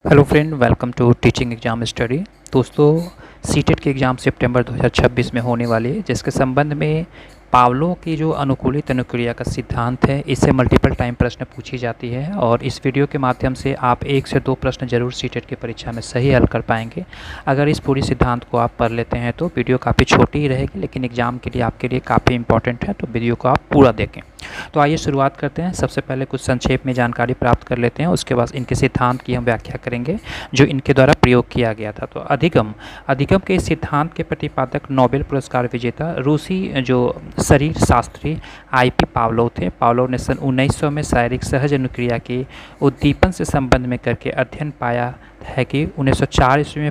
Hello friend, welcome to teaching exam study. दोस्तों, CTET के exam सितंबर 2026 में होने वाली है, जिसके संबंध में पावलोव की जो अनुकूलित अनुक्रिया का सिद्धांत है, इससे मल्टीपल टाइम प्रश्न पूछी जाती है और इस वीडियो के माध्यम से आप 1 से 2 प्रश्न जरूर सीटेट की परीक्षा में सही हल कर पाएंगे। अगर इस पूरी सिद्धांत को आप पढ़ लेते हैं तो वीडियो काफ़ी छोटी ही रहेगी, लेकिन एग्ज़ाम के लिए आपके लिए काफ़ी इंपॉर्टेंट है, तो वीडियो को आप पूरा देखें। तो आइए शुरुआत करते हैं। सबसे पहले कुछ संक्षेप में जानकारी प्राप्त कर लेते हैं, उसके बाद इनके सिद्धांत की हम व्याख्या करेंगे जो इनके द्वारा प्रयोग किया गया था। तो अधिगम के इस सिद्धांत के प्रतिपादक नोबेल पुरस्कार विजेता रूसी जो शरीर शास्त्री आईपी पावलोव थे। पावलोव ने सन 1900 में शारीरिक सहज अनुक्रिया के उद्दीपन से संबंध में करके अध्ययन पाया है कि 1904 ईस्वी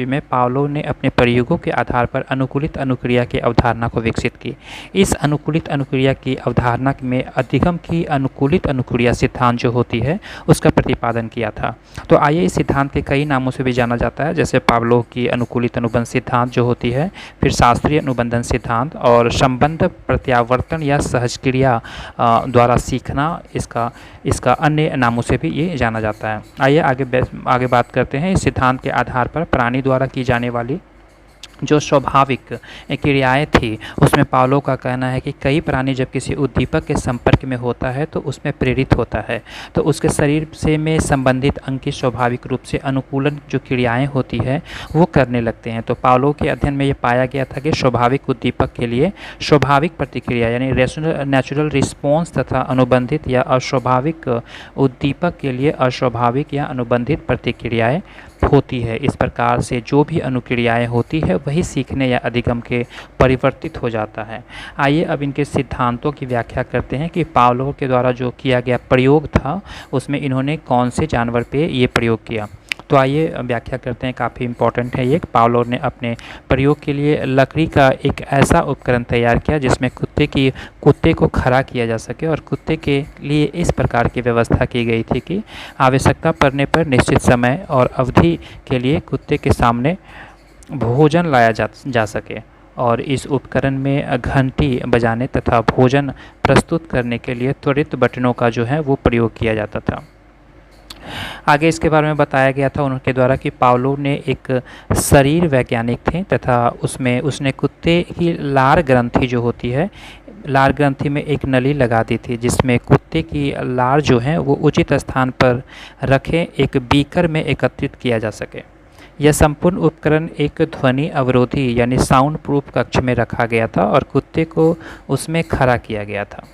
में पावलोव ने अपने प्रयोगों के आधार पर अनुकूलित अनुक्रिया की अवधारणा को विकसित की। इस अनुकूलित अनुक्रिया की अवधारणा में अधिगम की अनुकूलित अनुक्रिया सिद्धांत जो होती है उसका प्रतिपादन किया था। तो आइए, इस सिद्धांत के कई नामों से भी जाना जाता है, जैसे पावलोव की अनुकूलित अनुबंध सिद्धांत जो होती है, फिर शास्त्रीय अनुबंधन सिद्धांत और संबंध प्रत्यावर्तन या सहजक्रिया द्वारा सीखना, इसका अन्य नामों से भी ये जाना जाता है। आइए आगे बात करते हैं। इस सिद्धांत के आधार पर प्राणी द्वारा की जाने वाली जो स्वाभाविक क्रियाएं थी, उसमें पावलोव का कहना है कि कई प्राणी जब किसी उद्दीपक के संपर्क में होता है तो उसमें प्रेरित होता है, तो उसके शरीर से में संबंधित अंग की स्वाभाविक रूप से अनुकूलन जो क्रियाएं होती है वो करने लगते हैं। तो पावलोव के अध्ययन में ये पाया गया था कि स्वाभाविक उद्दीपक के लिए स्वाभाविक प्रतिक्रिया यानी नेचुरल रिस्पॉन्स तथा अनुबंधित या अस्वाभाविक उद्दीपक के लिए अस्वाभाविक या अनुबंधित प्रतिक्रियाएँ होती है। इस प्रकार से जो भी अनुक्रियाएं होती है वही सीखने या अधिगम के परिवर्तित हो जाता है। आइए अब इनके सिद्धांतों की व्याख्या करते हैं कि पावलोव के द्वारा जो किया गया प्रयोग था उसमें इन्होंने कौन से जानवर पे ये प्रयोग किया। तो आइए व्याख्या करते हैं, काफ़ी इंपॉर्टेंट है ये। पावलोव ने अपने प्रयोग के लिए लकड़ी का एक ऐसा उपकरण तैयार किया जिसमें कुत्ते को खड़ा किया जा सके और कुत्ते के लिए इस प्रकार की व्यवस्था की गई थी कि आवश्यकता पड़ने पर निश्चित समय और अवधि के लिए कुत्ते के सामने भोजन लाया जा सके और इस उपकरण में घंटी बजाने तथा भोजन प्रस्तुत करने के लिए त्वरित बटनों का जो है वो प्रयोग किया जाता था। आगे इसके बारे में बताया गया था उनके द्वारा कि पावलोव ने एक शरीर वैज्ञानिक थे तथा उसने कुत्ते की लार ग्रंथि जो होती है, लार ग्रंथि में एक नली लगा दी थी जिसमें कुत्ते की लार जो है वो उचित स्थान पर रखे एक बीकर में एकत्रित किया जा सके। यह संपूर्ण उपकरण एक ध्वनि अवरोधी यानी साउंड प्रूफ कक्ष में रखा गया था और कुत्ते को उसमें खड़ा किया गया था।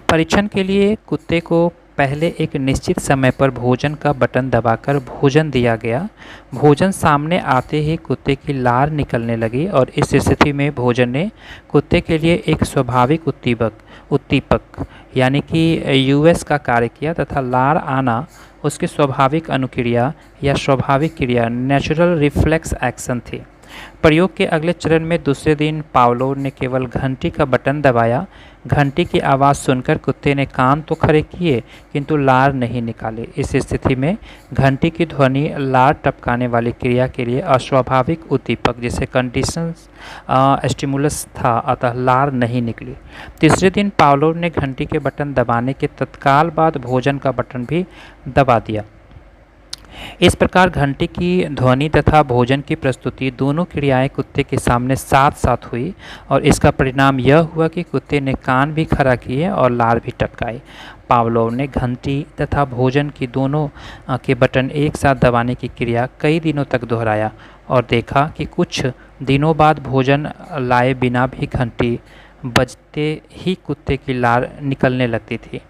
परीक्षण के लिए कुत्ते को पहले एक निश्चित समय पर भोजन का बटन दबाकर भोजन दिया गया। भोजन सामने आते ही कुत्ते की लार निकलने लगी और इस स्थिति में भोजन ने कुत्ते के लिए एक स्वाभाविक उद्दीपक यानी कि यूएस का कार्य किया तथा लार आना उसकी स्वाभाविक अनुक्रिया या स्वाभाविक क्रिया नेचुरल रिफ्लेक्स एक्शन थी। प्रयोग के अगले चरण में दूसरे दिन पावलोव ने केवल घंटी का बटन दबाया। घंटी की आवाज़ सुनकर कुत्ते ने कान तो खड़े किए किंतु लार नहीं निकाले। इस स्थिति में घंटी की ध्वनि लार टपकाने वाली क्रिया के लिए अस्वाभाविक उद्दीपक जिसे कंडीशन स्टिमुलस था, अतः लार नहीं निकली। तीसरे दिन पावलोव ने घंटी के बटन दबाने के तत्काल बाद भोजन का बटन भी दबा दिया। इस प्रकार घंटी की ध्वनि तथा भोजन की प्रस्तुति दोनों क्रियाएं कुत्ते के सामने साथ साथ हुई और इसका परिणाम यह हुआ कि कुत्ते ने कान भी खड़ा किए और लार भी टपकाई। पावलोव ने घंटी तथा भोजन की दोनों के बटन एक साथ दबाने की क्रिया कई दिनों तक दोहराया और देखा कि कुछ दिनों बाद भोजन लाए बिना भी घंटी बजते ही कुत्ते की लार निकलने लगती थी।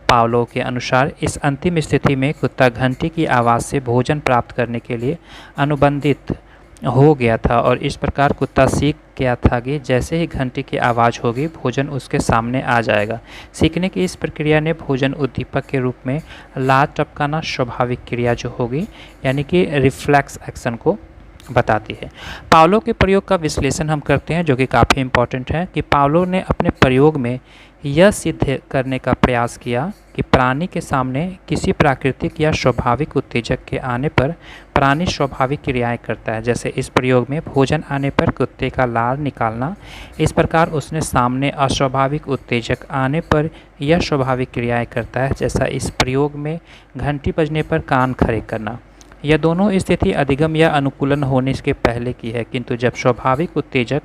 पावलोव के अनुसार इस अंतिम स्थिति में कुत्ता घंटी की आवाज़ से भोजन प्राप्त करने के लिए अनुबंधित हो गया था और इस प्रकार कुत्ता सीख गया था कि जैसे ही घंटी की आवाज़ होगी भोजन उसके सामने आ जाएगा। सीखने की इस प्रक्रिया ने भोजन उद्दीपक के रूप में लार टपकाना स्वाभाविक क्रिया जो होगी यानी कि रिफ्लेक्स एक्शन को बताती है। पावलो के प्रयोग का विश्लेषण हम करते हैं, जो कि काफ़ी इम्पोर्टेंट है कि पावलो ने अपने प्रयोग में यह सिद्ध करने का प्रयास किया कि प्राणी के सामने किसी प्राकृतिक या स्वाभाविक उत्तेजक के आने पर प्राणी स्वाभाविक क्रियाएं करता है। जैसे इस प्रयोग में भोजन आने पर कुत्ते का लार निकालना, इस प्रकार उसने सामने अस्वाभाविक उत्तेजक आने पर यह स्वाभाविक क्रियाएं करता है। जैसा इस प्रयोग में घंटी बजने पर कान खड़े करना। यह दोनों स्थिति अधिगम या अनुकूलन होने के पहले की है, किंतु जब स्वाभाविक उत्तेजक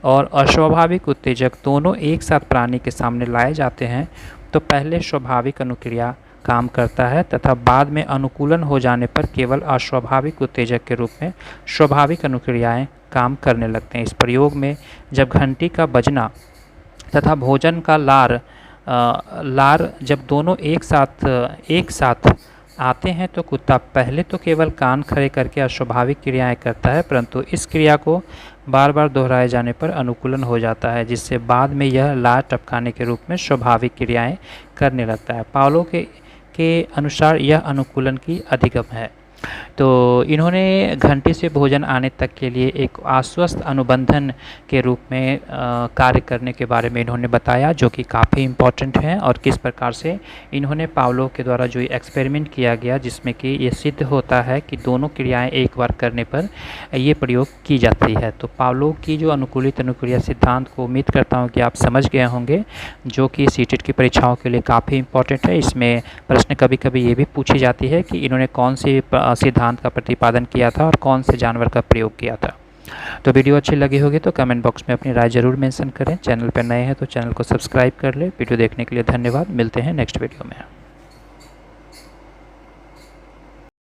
और अस्वाभाविक उत्तेजक दोनों एक साथ प्राणी के सामने लाए जाते हैं तो पहले स्वाभाविक अनुक्रिया काम करता है तथा बाद में अनुकूलन हो जाने पर केवल अस्वाभाविक उत्तेजक के रूप में स्वाभाविक अनुक्रियाएं काम करने लगते हैं। इस प्रयोग में जब घंटी का बजना तथा भोजन का लार जब दोनों एक साथ आते हैं तो कुत्ता पहले तो केवल कान खड़े करके अस्वाभाविक क्रियाएं करता है, परंतु इस क्रिया को बार बार दोहराए जाने पर अनुकूलन हो जाता है, जिससे बाद में यह लार टपकाने के रूप में स्वाभाविक क्रियाएं करने लगता है। पावलो के अनुसार यह अनुकूलन की अधिगम है। तो इन्होंने घंटी से भोजन आने तक के लिए एक आश्वस्त अनुबंधन के रूप में कार्य करने के बारे में इन्होंने बताया, जो कि काफ़ी इम्पॉर्टेंट है। और किस प्रकार से इन्होंने पावलो के द्वारा जो एक्सपेरिमेंट किया गया जिसमें कि ये सिद्ध होता है कि दोनों क्रियाएं एक बार करने पर ये प्रयोग की जाती है। तो पावलो की जो अनुकूलित अनुक्रिया सिद्धांत को उम्मीद करता हूँ कि आप समझ गए होंगे, जो कि सीटेट की परीक्षाओं के लिए काफ़ी इम्पॉर्टेंट है। इसमें प्रश्न कभी कभी ये भी पूछी जाती है कि इन्होंने कौन सी सिद्धांत का प्रतिपादन किया था और कौन से जानवर का प्रयोग किया था। तो वीडियो अच्छी लगी होगी तो कमेंट बॉक्स में अपनी राय जरूर मेंशन करें। चैनल पर नए हैं तो चैनल को सब्सक्राइब कर लें। वीडियो देखने के लिए धन्यवाद। मिलते हैं नेक्स्ट वीडियो में।